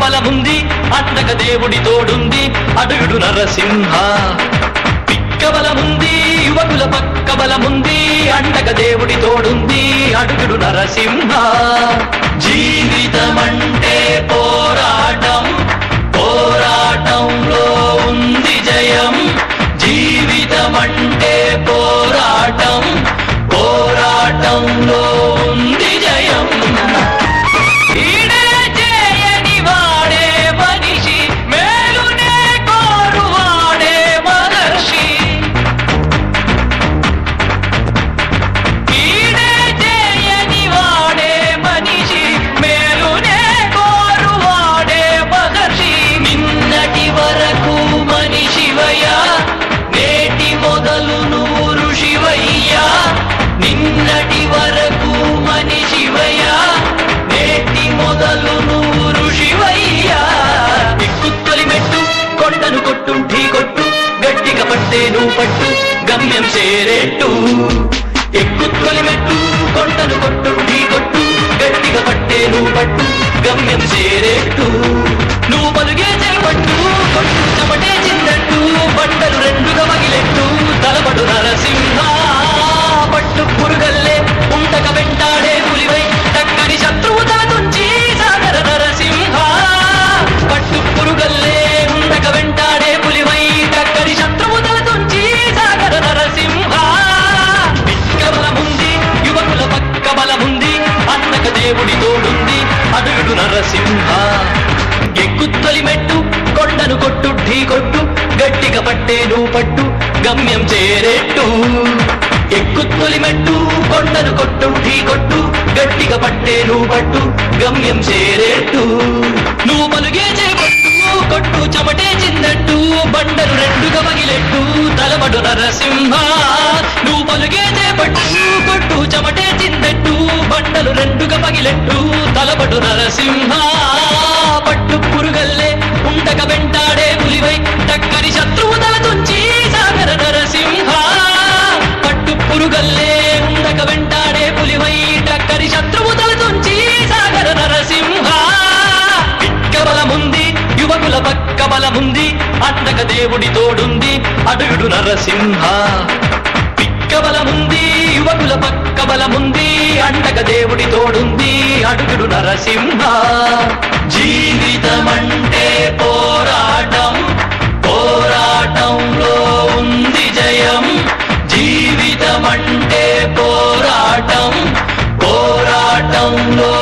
బలముంది అండగ దేవుడి తోడుంది అడుగుడు నరసింహ. పిక్క బలముంది యువకుల పక్క బలముంది అండగ దేవుడి తోడుంది అడుగుడు నరసింహ. జీవితమంటే పోరాటం, పోరాటంలో ఉంది జయం. జీవితమంటే పోరాటం, పోరాటంలో ఉంది జయం. ఈడే చేయని వాడే మనిషి, మేలునే కోరువాడే మహర్షి. ఈడే చేయని వాడే మనిషి, మేలునే కోరువాడే మహర్షి. నిన్నటి వరకు మనిషివయ్యా, నేటి మొదలు నువ్వు ఋషివయ్యా. నిన్నటి వరకు మనిషివయ్యా, నేటి మొదలు నువ్వు ఋషివయ్యా. ఎక్కుత్తొలి మెట్టు కొండను కొట్టు ఢీ కొట్టు, గట్టిగా పట్టే నువ్వు పట్టు గమ్యం చేరేట్టు. ఎక్కుత్తొలి మెట్టు కొండను కొట్టు ఢీ కొట్టు, గట్టిగా పట్టే నువ్వు పట్టు గమ్యం చేరేట్టు. నువ్వు పలుగే చేపట్టు కొట్టు చెమటే చిందట్టు, బండలు రెండుగా మగిలెట్టు తలపడు నరసింహ. పట్టు పురుగల్లే ఉంటక వెంటాడే పులివై, టక్కని శత్రువు తల తుంచి సాగర నరసింహ. పట్టు పురుగల్లే ఉంటక వెంటాడే పులివై, టక్కని శత్రువు తల తుంచి సాగర నరసింహ. పిక్క బలముంది యువకుల పక్క బలముంది అన్నక దేవుడి తోడుంది అడుగుడు నరసింహ. ఎక్కుత్తొలి మెట్టు కొండను కొట్టు ఢీ కొట్టు, గట్టిగా పట్టే నువ్వు పట్టు గమ్యం చేరేట్టు. ఎక్కుత్తొలి మెట్టు కొండను కొట్టు ఢీ కొట్టు, గట్టిగా పట్టే నువ్వు పట్టు గమ్యం చేరేట్టు. నువ్వు పలుగే చేపట్టు కొట్టు చెమటే చిందట్టు, బండలు రెండుగా మగిలెట్టు తలబడు నరసింహ. నువ్వు పలుగే చేపట్టు కొట్టు చెమటే చిందట్టు, బండలు రెండుగా మగిలెట్టు తలబడు నరసింహ. పట్టు పురుగల్లే ఉండక వెంటాడే పులివై, టక్కని శత్రువు తల తుంచి సాగర నరసింహ. పట్టు పురుగల్లే ఉండక వెంటాడే పులివై, టక్కని శత్రువు తల తుంచి సాగర నరసింహ. పిక్క బలముంది యువకుల పక్క బలముంది అండక దేవుడి తోడుంది అడుగుడు నరసింహ. పిక్క బలముంది యువకుల పక్క బలముంది అండక దేవుడి తోడుంది అడుగుడు నరసింహ. జీవితమంటే పోరాటం, పోరాటంలో ఉంది జయం. జీవితమంటే పోరాటం, పోరాటంలో